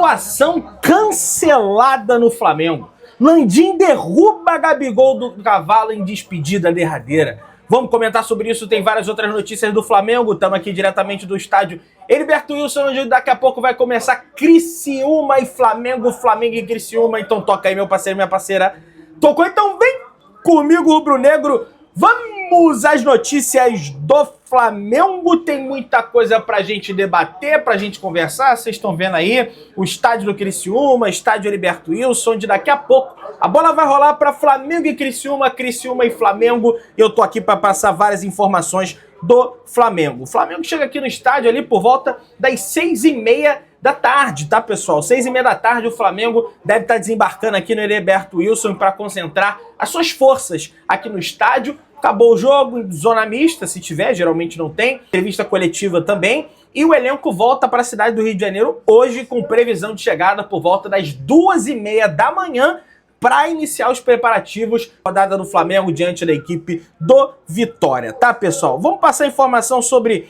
Situação cancelada no Flamengo. Landim derruba Gabigol do cavalo em despedida derradeira. Vamos comentar sobre isso, tem várias outras notícias do Flamengo. Estamos aqui diretamente do estádio Heriberto Wilson, onde daqui a pouco vai começar Criciúma e Flamengo, Flamengo e Criciúma. Então toca aí, meu parceiro, minha parceira. Tocou, então vem comigo, rubro-negro. Vamos às notícias do Flamengo. Tem muita coisa pra gente debater, pra gente conversar. Vocês estão vendo aí o estádio do Criciúma, estádio Heriberto Wilson, onde daqui a pouco a bola vai rolar para Flamengo e Criciúma, Criciúma e Flamengo. E eu tô aqui para passar várias informações do Flamengo. O Flamengo chega aqui no estádio ali por volta das 6h30 da tarde, tá, pessoal? 6h30 da tarde, o Flamengo deve estar desembarcando aqui no Heriberto Wilson para concentrar as suas forças aqui no estádio. Acabou o jogo, zona mista, se tiver, geralmente não tem. Entrevista coletiva também. E o elenco volta para a cidade do Rio de Janeiro hoje com previsão de chegada por volta das 2h30 da manhã para iniciar os preparativos da rodada do Flamengo diante da equipe do Vitória, tá, pessoal? Vamos passar informação sobre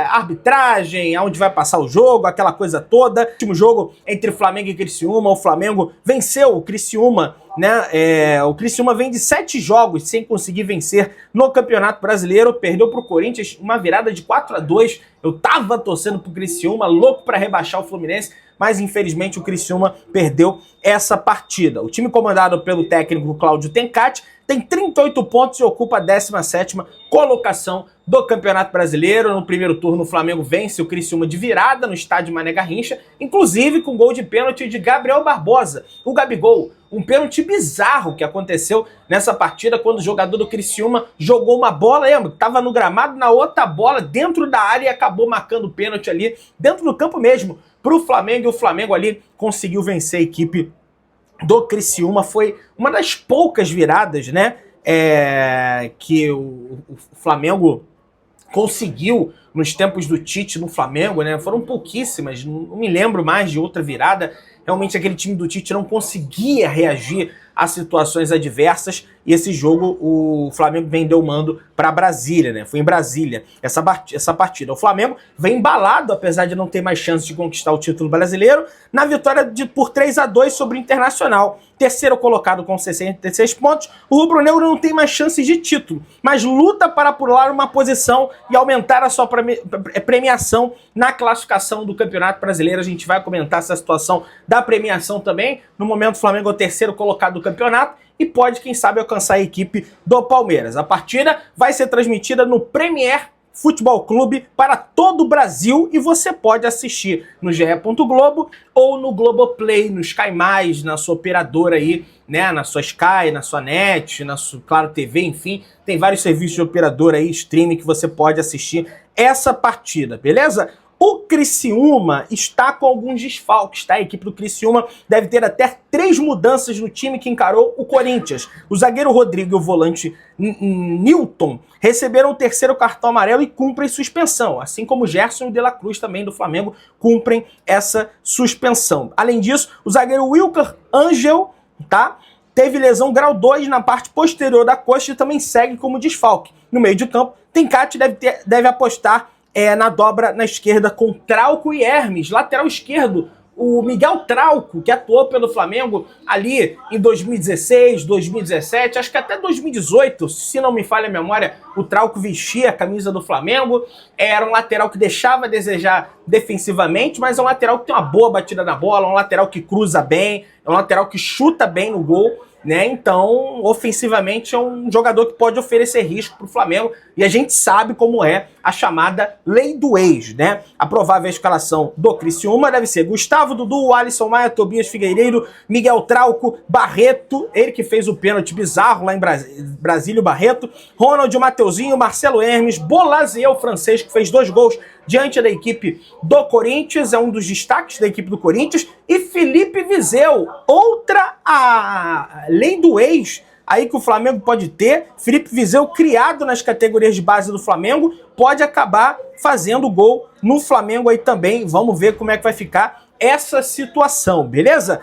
arbitragem, aonde vai passar o jogo, aquela coisa toda. O último jogo entre Flamengo e Criciúma, o Flamengo venceu o Criciúma, né? O Criciúma vem de 7 jogos sem conseguir vencer no Campeonato Brasileiro, perdeu pro Corinthians uma virada de 4-2. Eu tava torcendo pro Criciúma, louco para rebaixar o Fluminense, mas infelizmente o Criciúma perdeu essa partida. O time comandado pelo técnico Cláudio Tencati tem 38 pontos e ocupa a 17ª colocação do Campeonato Brasileiro. No primeiro turno, o Flamengo vence o Criciúma de virada no estádio Mané Garrincha, inclusive com gol de pênalti de Gabriel Barbosa, o Gabigol. Um pênalti bizarro que aconteceu nessa partida quando o jogador do Criciúma jogou uma bola, lembra? Tava no gramado, na outra bola, dentro da área, e acabou marcando o pênalti ali, dentro do campo mesmo, pro Flamengo, e o Flamengo ali conseguiu vencer a equipe do Criciúma. Foi uma das poucas viradas, né, que o Flamengo conseguiu nos tempos do Tite no Flamengo, né? Foram pouquíssimas, não me lembro mais de outra virada. Realmente aquele time do Tite não conseguia reagir a situações adversas, e esse jogo o Flamengo vendeu o mando para Brasília, né? Foi em Brasília essa partida. O Flamengo vem embalado, apesar de não ter mais chance de conquistar o título brasileiro, na vitória por 3-2 sobre o Internacional. Terceiro colocado com 66 pontos, o rubro-negro não tem mais chances de título, mas luta para pular uma posição e aumentar a sua premiação na classificação do Campeonato Brasileiro. A gente vai comentar essa situação da premiação também. No momento, o Flamengo é o terceiro colocado do campeonato e pode, quem sabe, alcançar a equipe do Palmeiras. A partida vai ser transmitida no Premier Futebol Clube para todo o Brasil e você pode assistir no GE. Globo ou no Globoplay, no Sky+, na sua operadora aí, né, na sua Sky, na sua NET, na sua Claro TV, enfim, tem vários serviços de operadora aí, streaming, que você pode assistir essa partida, beleza? O Criciúma está com alguns desfalques, tá? A equipe do Criciúma deve ter até 3 mudanças no time que encarou o Corinthians. O zagueiro Rodrigo e o volante Newton receberam o 3º cartão amarelo e cumprem suspensão, assim como Gerson e o De La Cruz também do Flamengo cumprem essa suspensão. Além disso, o zagueiro Wilker Angel, tá, teve lesão grau 2 na parte posterior da coxa e também segue como desfalque. No meio de campo, Tencati deve apostar na dobra na esquerda com Trauco e Hermes. Lateral esquerdo, o Miguel Trauco, que atuou pelo Flamengo ali em 2016, 2017, acho que até 2018, se não me falha a memória, o Trauco vestia a camisa do Flamengo. Era um lateral que deixava a desejar defensivamente, mas é um lateral que tem uma boa batida na bola, um lateral que cruza bem, é um lateral que chuta bem no gol, né? Então, ofensivamente, é um jogador que pode oferecer risco para o Flamengo, e a gente sabe como é a chamada lei do ex, né? A provável escalação do Criciúma deve ser Gustavo, Dudu, Alisson Maia, Tobias Figueiredo, Miguel Trauco, Barreto, ele que fez o pênalti bizarro lá em Brasília, o Barreto, Ronald, o Mateuzinho, Marcelo Hermes, Bolazier, o francês, que fez 2 gols diante da equipe do Corinthians, é um dos destaques da equipe do Corinthians, e Felipe Viseu, outra a lei do ex aí que o Flamengo pode ter. Felipe Viseu, criado nas categorias de base do Flamengo, pode acabar fazendo gol no Flamengo aí também. Vamos ver como é que vai ficar essa situação, beleza?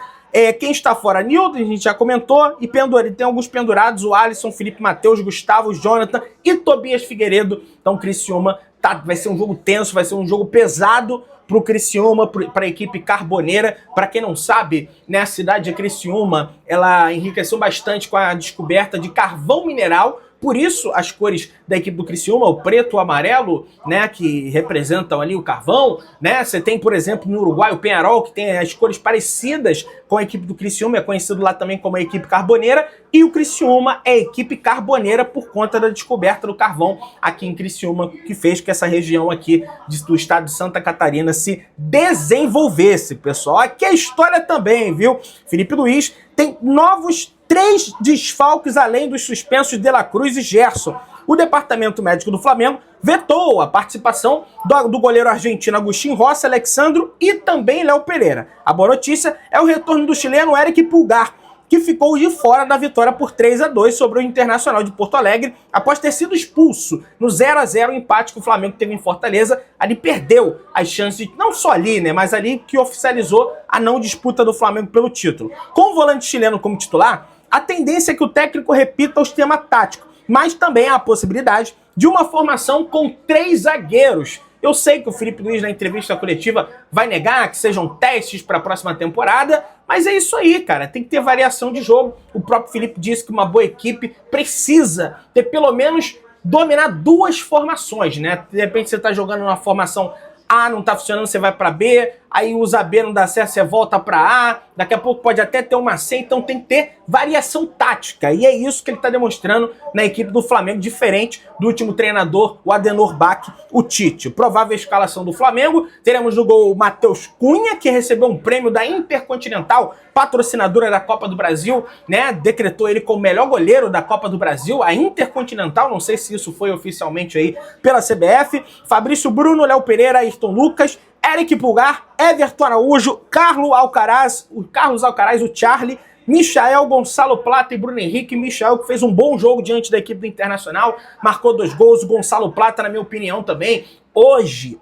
Quem está fora, Nilton, a gente já comentou, e tem alguns pendurados, o Alisson, Felipe Mateus, Gustavo, Jonathan e Tobias Figueiredo. Então, Criciúma vai ser um jogo tenso, vai ser um jogo pesado para o Criciúma, para a equipe carboneira. Para quem não sabe, né, a cidade de Criciúma, ela enriqueceu bastante com a descoberta de carvão mineral. Por isso, as cores da equipe do Criciúma, o preto e o amarelo, né, que representam ali o carvão, né? Você tem, por exemplo, no Uruguai, o Peñarol, que tem as cores parecidas com a equipe do Criciúma, é conhecido lá também como a equipe carboneira, e o Criciúma é a equipe carboneira por conta da descoberta do carvão aqui em Criciúma, que fez que essa região aqui do estado de Santa Catarina se desenvolvesse, pessoal. Aqui é a história também, viu? Felipe Luiz tem novos 3 desfalques além dos suspensos De La Cruz e Gerson. O departamento médico do Flamengo vetou a participação do goleiro argentino Agustín Rossi, Alexandro e também Léo Pereira. A boa notícia é o retorno do chileno Eric Pulgar, que ficou de fora da vitória por 3-2 sobre o Internacional de Porto Alegre, após ter sido expulso no 0-0 empate que o Flamengo teve em Fortaleza. Ali perdeu as chances, não só ali, né, mas ali que oficializou a não disputa do Flamengo pelo título. Com o volante chileno como titular, a tendência é que o técnico repita o esquema tático, mas também há a possibilidade de uma formação com 3 zagueiros. Eu sei que o Felipe Luiz, na entrevista coletiva, vai negar que sejam testes para a próxima temporada, mas é isso aí, cara. Tem que ter variação de jogo. O próprio Felipe disse que uma boa equipe precisa ter pelo menos dominar 2 formações, né? De repente você está jogando numa formação A, não tá funcionando, você vai para B, aí usa B, não dá certo, você volta para A, daqui a pouco pode até ter uma C, então tem que ter variação tática, e é isso que ele tá demonstrando na equipe do Flamengo, diferente do último treinador, o Adenor Bach, o Tite. Provável escalação do Flamengo: teremos no gol o Matheus Cunha, que recebeu um prêmio da Intercontinental, patrocinadora da Copa do Brasil, né, decretou ele como melhor goleiro da Copa do Brasil, a Intercontinental, não sei se isso foi oficialmente aí pela CBF. Fabrício Bruno, Léo Pereira, Ayrton Lucas, Eric Pulgar, Everton Araújo, Carlos Alcaraz, o Charlie, Michael, Gonçalo Plata e Bruno Henrique. Michael, que fez um bom jogo diante da equipe do Internacional, marcou 2 gols. O Gonçalo Plata, na minha opinião, também, hoje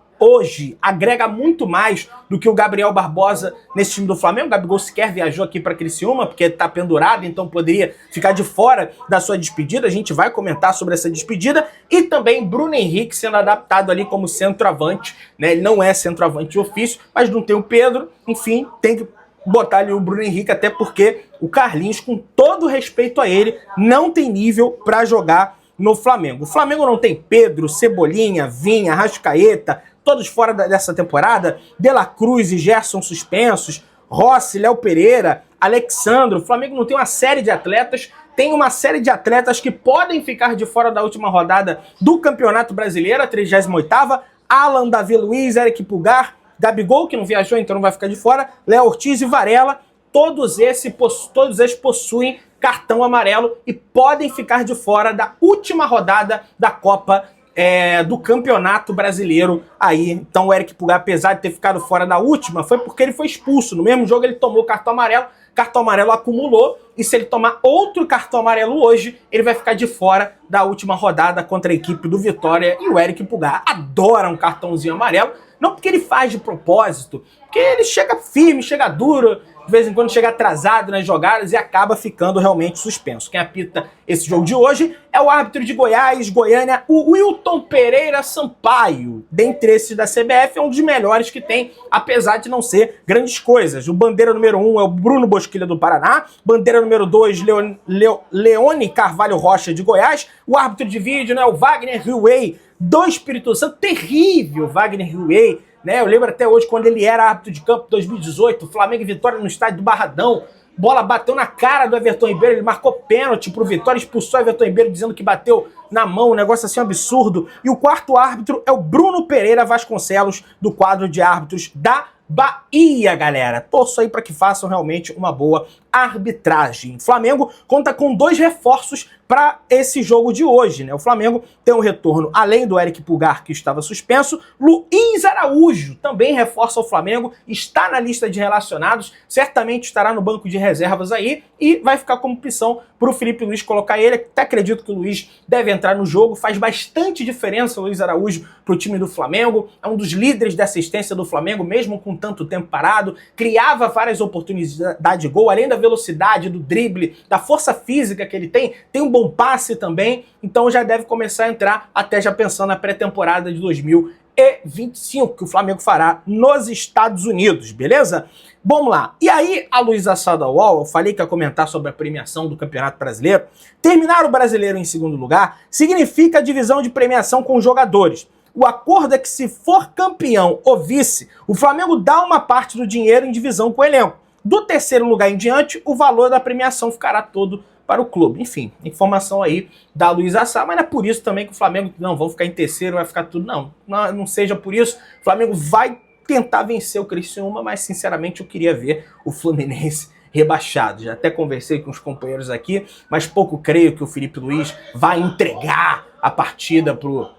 agrega muito mais do que o Gabriel Barbosa nesse time do Flamengo. O Gabigol sequer viajou aqui para Criciúma, porque tá pendurado, então poderia ficar de fora da sua despedida. A gente vai comentar sobre essa despedida. E também Bruno Henrique sendo adaptado ali como centroavante, né? Ele não é centroavante de ofício, mas não tem o Pedro. Enfim, tem que botar ali o Bruno Henrique, até porque o Carlinhos, com todo respeito a ele, não tem nível para jogar no Flamengo. O Flamengo não tem Pedro, Cebolinha, Vinha, Arrascaeta, todos fora dessa temporada, De La Cruz e Gerson suspensos, Rossi, Léo Pereira, Alexandro. O Flamengo não tem uma série de atletas, tem uma série de atletas que podem ficar de fora da última rodada do Campeonato Brasileiro, a 38ª, Alan, Davi Luiz, Eric Pulgar, Gabigol, que não viajou, então não vai ficar de fora, Léo Ortiz e Varela. Todos esses possuem cartão amarelo e podem ficar de fora da última rodada da Copa do Campeonato Brasileiro aí. Então o Eric Pulgar, apesar de ter ficado fora da última, foi porque ele foi expulso. No mesmo jogo ele tomou cartão amarelo acumulou, e se ele tomar outro cartão amarelo hoje, ele vai ficar de fora da última rodada contra a equipe do Vitória. E o Eric Pulgar adora um cartãozinho amarelo, não porque ele faz de propósito, porque ele chega firme, chega duro, de vez em quando chega atrasado nas jogadas e acaba ficando realmente suspenso. Quem apita esse jogo de hoje é o árbitro de Goiás, Goiânia, o Wilton Pereira Sampaio. Dentre esses da CBF, é um dos melhores que tem, apesar de não ser grandes coisas. O bandeira número 1 é o Bruno Bosquilha do Paraná, bandeira número 2, Leone Carvalho Rocha de Goiás, o árbitro de vídeo, né, o Wagner Huey do Espírito Santo, terrível Wagner Huey, né? Eu lembro até hoje quando ele era árbitro de campo, 2018, Flamengo e Vitória no estádio do Barradão. Bola bateu na cara do Everton Ribeiro, ele marcou pênalti pro Vitória, expulsou o Everton Ribeiro dizendo que bateu na mão, um negócio assim absurdo. E o quarto árbitro é o Bruno Pereira Vasconcelos, do quadro de árbitros da Bahia, galera. Torço aí para que façam realmente uma boa arbitragem. O Flamengo conta com 2 reforços para esse jogo de hoje, né? O Flamengo tem um retorno, além do Eric Pulgar, que estava suspenso, Luiz Araújo também reforça o Flamengo, está na lista de relacionados, certamente estará no banco de reservas aí e vai ficar como opção para o Felipe Luiz colocar ele. Até acredito que o Luiz deve entrar no jogo, faz bastante diferença o Luiz Araújo para o time do Flamengo, é um dos líderes da assistência do Flamengo, mesmo com tanto tempo parado, criava várias oportunidades de gol, além da velocidade, do drible, da força física que ele tem um bom passe também, então já deve começar a entrar, até já pensando na pré-temporada de 2023. 2025, que o Flamengo fará nos Estados Unidos, beleza? Vamos lá. E aí, a Luísa Sadawal, eu falei que ia comentar sobre a premiação do Campeonato Brasileiro. Terminar o Brasileiro em segundo lugar significa a divisão de premiação com os jogadores. O acordo é que, se for campeão ou vice, o Flamengo dá uma parte do dinheiro em divisão com o elenco. Do terceiro lugar em diante, o valor da premiação ficará todo para o clube. Enfim, informação aí da Luísa Sá, mas não é por isso também que o Flamengo, não, vão ficar em terceiro, vai ficar tudo, não seja por isso. O Flamengo vai tentar vencer o Criciúma, mas sinceramente eu queria ver o Fluminense rebaixado. Já até conversei com os companheiros aqui, mas pouco creio que o Felipe Luiz vai entregar a partida pro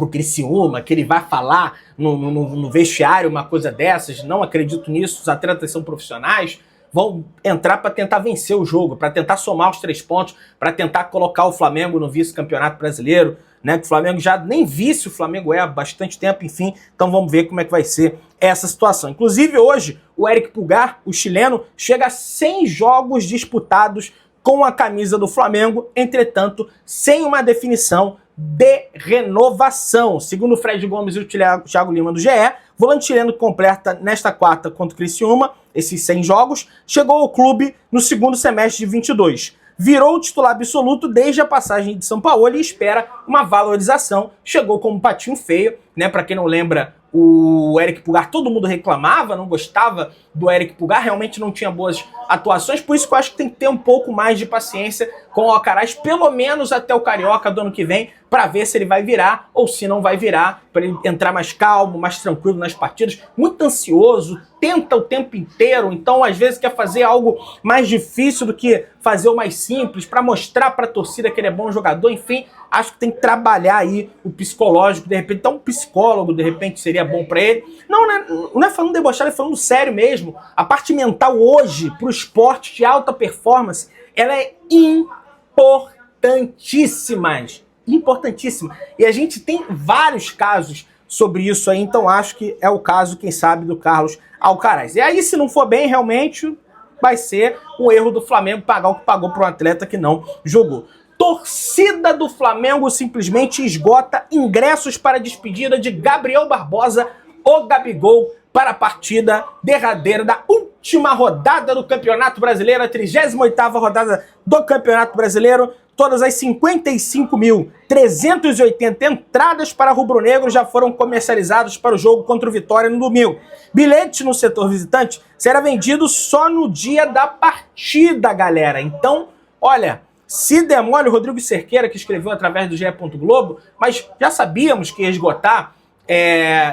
Criciúma, que ele vai falar no vestiário uma coisa dessas. Não acredito nisso, os atletas são profissionais, vão entrar para tentar vencer o jogo, para tentar somar os 3 pontos, para tentar colocar o Flamengo no vice-campeonato brasileiro, né? Que o Flamengo já nem vice, o Flamengo é há bastante tempo, enfim. Então vamos ver como é que vai ser essa situação. Inclusive hoje, o Eric Pulgar, o chileno, chega a 100 jogos disputados com a camisa do Flamengo, entretanto, sem uma definição de renovação. Segundo o Fred Gomes e o Thiago Lima do GE, volante chileno que completa nesta quarta contra o Criciúma, esses 100 jogos, chegou ao clube no segundo semestre de 22. Virou o titular absoluto desde a passagem de São Paulo e espera uma valorização. Chegou como patinho feio, né? Para quem não lembra, o Eric Pulgar, todo mundo reclamava, não gostava do Eric Pulgar, realmente não tinha boas atuações, por isso que eu acho que tem que ter um pouco mais de paciência com o Alcaraz, pelo menos até o Carioca do ano que vem, para ver se ele vai virar ou se não vai virar, para ele entrar mais calmo, mais tranquilo nas partidas, muito ansioso, tenta o tempo inteiro, então às vezes quer fazer algo mais difícil do que fazer o mais simples, para mostrar para a torcida que ele é bom jogador, enfim, acho que tem que trabalhar aí o psicológico, de repente, então um psicólogo, de repente, seria bom para ele. Não é falando debochado, é falando sério mesmo. A parte mental hoje, para o esporte de alta performance, ela é importantíssima. Importantíssima. E a gente tem vários casos sobre isso aí, então acho que é o caso, quem sabe, do Carlos Alcaraz. E aí, se não for bem, realmente vai ser um erro do Flamengo pagar o que pagou para um atleta que não jogou. Torcida do Flamengo simplesmente esgota ingressos para a despedida de Gabriel Barbosa, o Gabigol, para a partida derradeira da última rodada do Campeonato Brasileiro, a 38ª rodada do Campeonato Brasileiro. Todas as 55.380 entradas para rubro-negro já foram comercializadas para o jogo contra o Vitória no domingo. Bilhete no setor visitante será vendido só no dia da partida, galera. Então, olha, se demole, o Rodrigo Cerqueira, que escreveu através do GE. Globo, mas já sabíamos que ia esgotar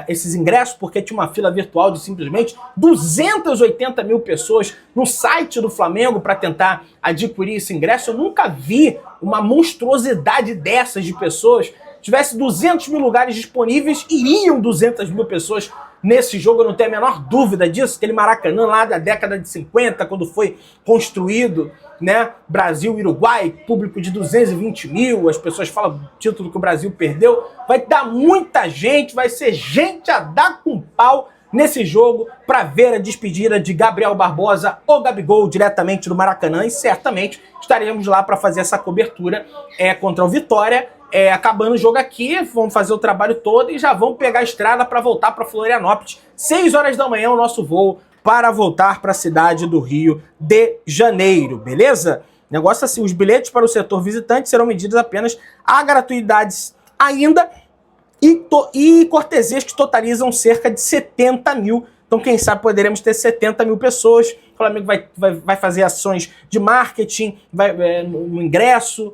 esses ingressos, porque tinha uma fila virtual de simplesmente 280 mil pessoas no site do Flamengo para tentar adquirir esse ingresso. Eu nunca vi uma monstruosidade dessas de pessoas. Tivesse 200 mil lugares disponíveis, iriam 200 mil pessoas nesse jogo, eu não tenho a menor dúvida disso. Aquele Maracanã lá da década de 50, quando foi construído, né? Brasil e Uruguai, público de 220 mil, as pessoas falam do título que o Brasil perdeu. Vai dar muita gente, vai ser gente a dar com pau nesse jogo para ver a despedida de Gabriel Barbosa, o Gabigol, diretamente do Maracanã, e certamente estaremos lá para fazer essa cobertura contra o Vitória. Acabando o jogo aqui, vamos fazer o trabalho todo e já vamos pegar a estrada para voltar para Florianópolis. 6 horas da manhã o nosso voo para voltar para a cidade do Rio de Janeiro, beleza? Negócio assim, os bilhetes para o setor visitante serão medidos apenas a gratuidades ainda e cortesias que totalizam cerca de 70 mil. Então, quem sabe poderemos ter 70 mil pessoas. O Flamengo vai fazer ações de marketing, no ingresso,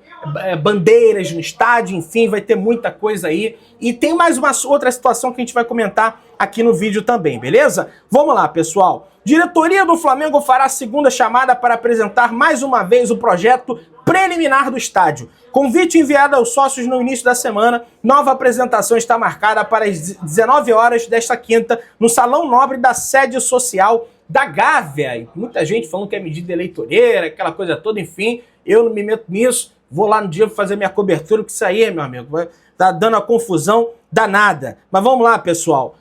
bandeiras no estádio, enfim, vai ter muita coisa aí. E tem mais uma outra situação que a gente vai comentar aqui no vídeo também, beleza? Vamos lá, pessoal. Diretoria do Flamengo fará a segunda chamada para apresentar mais uma vez o projeto preliminar do estádio. Convite enviado aos sócios no início da semana. Nova apresentação está marcada para as 19 horas desta quinta no Salão Nobre da sede social da Gávea. E muita gente falando que é medida eleitoreira, aquela coisa toda, enfim. Eu não me meto nisso. Vou lá no dia fazer minha cobertura, que isso aí, meu amigo, vai tá dando a confusão danada. Mas vamos lá, pessoal.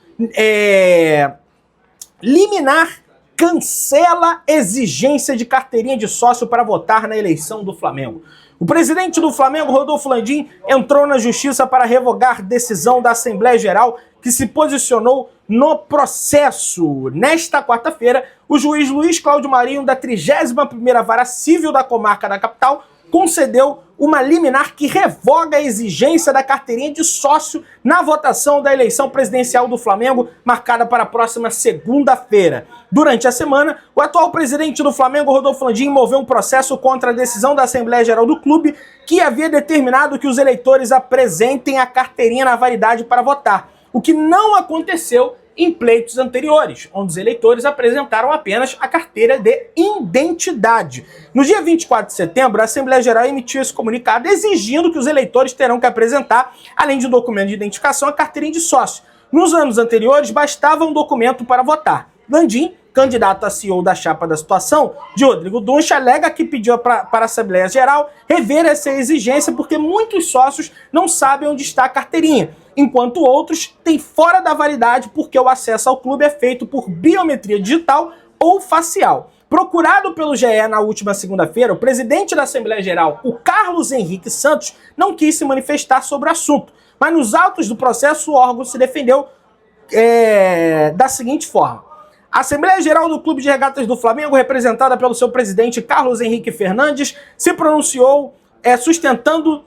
Liminar cancela exigência de carteirinha de sócio para votar na eleição do Flamengo. O presidente do Flamengo, Rodolfo Landim, entrou na justiça para revogar decisão da Assembleia Geral que se posicionou no processo. Nesta quarta-feira, o juiz Luiz Cláudio Marinho, da 31ª Vara Civil da Comarca da Capital, concedeu uma liminar que revoga a exigência da carteirinha de sócio na votação da eleição presidencial do Flamengo, marcada para a próxima segunda-feira. Durante a semana, o atual presidente do Flamengo, Rodolfo Landim, moveu um processo contra a decisão da Assembleia Geral do clube que havia determinado que os eleitores apresentem a carteirinha na validade para votar, o que não aconteceu em pleitos anteriores, onde os eleitores apresentaram apenas a carteira de identidade. No dia 24 de setembro, a Assembleia Geral emitiu esse comunicado exigindo que os eleitores terão que apresentar, além de um documento de identificação, a carteirinha de sócio. Nos anos anteriores, bastava um documento para votar. Landim, candidato a CEO da chapa da situação, de Rodrigo Duncha, alega que pediu para a Assembleia Geral rever essa exigência porque muitos sócios não sabem onde está a carteirinha, enquanto outros têm fora da validade porque o acesso ao clube é feito por biometria digital ou facial. Procurado pelo GE na última segunda-feira, o presidente da Assembleia Geral, o Carlos Henrique Santos, não quis se manifestar sobre o assunto, mas nos autos do processo o órgão se defendeu da seguinte forma. A Assembleia Geral do Clube de Regatas do Flamengo, representada pelo seu presidente Carlos Henrique Fernandes, se pronunciou sustentando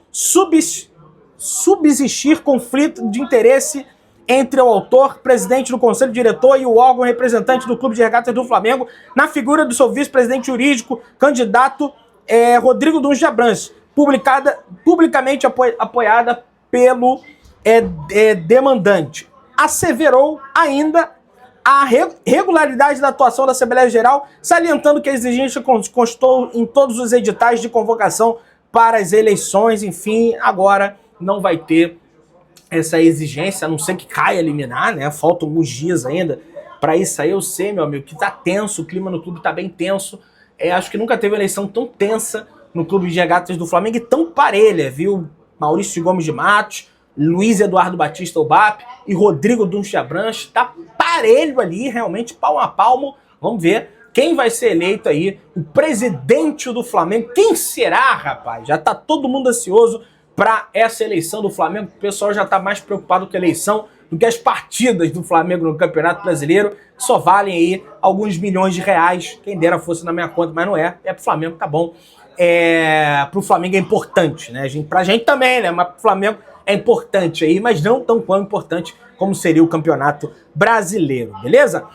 subsistir conflito de interesse entre o autor, presidente do Conselho Diretor e o órgão representante do Clube de Regatas do Flamengo, na figura do seu vice-presidente jurídico, candidato Rodrigo Duncha Abrantes, publicamente apoiada pelo demandante. Asseverou ainda a regularidade da atuação da Assembleia Geral, salientando que a exigência constou em todos os editais de convocação para as eleições. Enfim, agora não vai ter essa exigência, a não ser que caia liminar, né? Faltam alguns dias ainda para isso aí. Eu sei, meu amigo, que tá tenso, o clima no clube tá bem tenso. Acho que nunca teve eleição tão tensa no Clube de Regatas do Flamengo e tão parelha, viu? Maurício Gomes de Matos, Luiz Eduardo Batista Ubap e Rodrigo Duncha Abrantes, tá parelho ali, realmente palmo a palmo. Vamos ver quem vai ser eleito aí, o presidente do Flamengo. Quem será, rapaz? Já tá todo mundo ansioso para essa eleição do Flamengo. O pessoal já tá mais preocupado com a eleição do que as partidas do Flamengo no Campeonato Brasileiro, que só valem aí alguns milhões de reais. Quem dera fosse na minha conta, mas não é. É pro Flamengo, tá bom. Pro Flamengo é importante, né? Pra gente também, né? Mas pro Flamengo é importante aí, mas não tão quão importante como seria o Campeonato Brasileiro, beleza?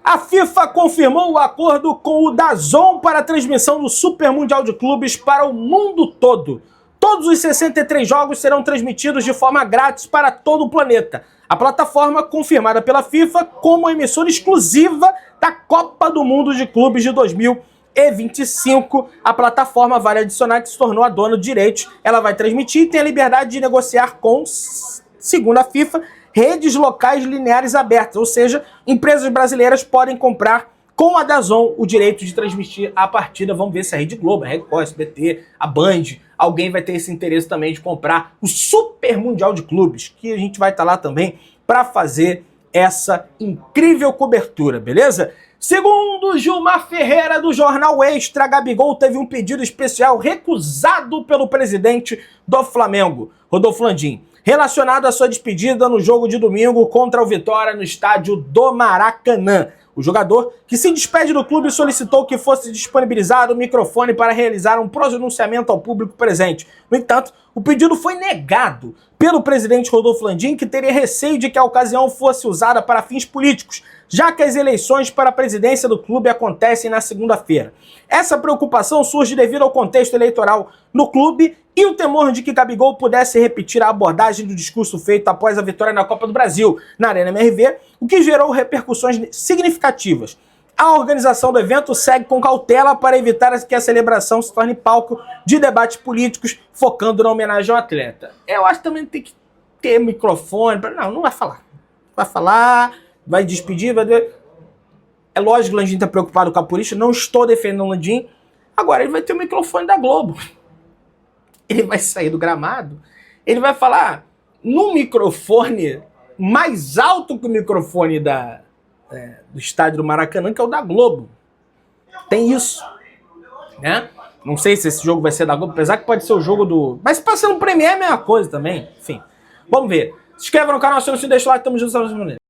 A FIFA confirmou o acordo com o DAZN para a transmissão do Super Mundial de Clubes para o mundo todo. Todos os 63 jogos serão transmitidos de forma grátis para todo o planeta. A plataforma, confirmada pela FIFA como emissora exclusiva da Copa do Mundo de Clubes de 2025, a plataforma vale adicionar que se tornou a dona de direitos. Ela vai transmitir e tem a liberdade de negociar com, segundo a FIFA, redes locais lineares abertas, ou seja, empresas brasileiras podem comprar com a DAZN o direito de transmitir a partida. Vamos ver se a Rede Globo, a Record, a SBT, a Band, alguém vai ter esse interesse também de comprar o Super Mundial de Clubes, que a gente vai estar lá também para fazer essa incrível cobertura, beleza? Segundo Gilmar Ferreira, do Jornal Extra, Gabigol teve um pedido especial recusado pelo presidente do Flamengo, Rodolfo Landim, relacionado à sua despedida no jogo de domingo contra o Vitória no estádio do Maracanã. O jogador, que se despede do clube, solicitou que fosse disponibilizado o microfone para realizar um pronunciamento ao público presente. No entanto, o pedido foi negado pelo presidente Rodolfo Landim, que teria receio de que a ocasião fosse usada para fins políticos, já que as eleições para a presidência do clube acontecem na segunda-feira. Essa preocupação surge devido ao contexto eleitoral no clube e o temor de que Gabigol pudesse repetir a abordagem do discurso feito após a vitória na Copa do Brasil, na Arena MRV, o que gerou repercussões significativas. A organização do evento segue com cautela para evitar que a celebração se torne palco de debates políticos, focando na homenagem ao atleta. Eu acho que também tem que ter microfone. Não vai falar. Vai falar, vai despedir, vai... É lógico que o Landim está preocupado com a polícia, não estou defendendo o Landim. Agora ele vai ter o microfone da Globo. Ele vai sair do gramado, ele vai falar num microfone mais alto que o microfone do estádio do Maracanã, que é o da Globo. Tem isso, né? Não sei se esse jogo vai ser da Globo, apesar que pode ser o jogo do... Mas se passa no Premiere é a mesma coisa também. Enfim, vamos ver. Se inscreva no canal, se não se deixa o like, tamo junto.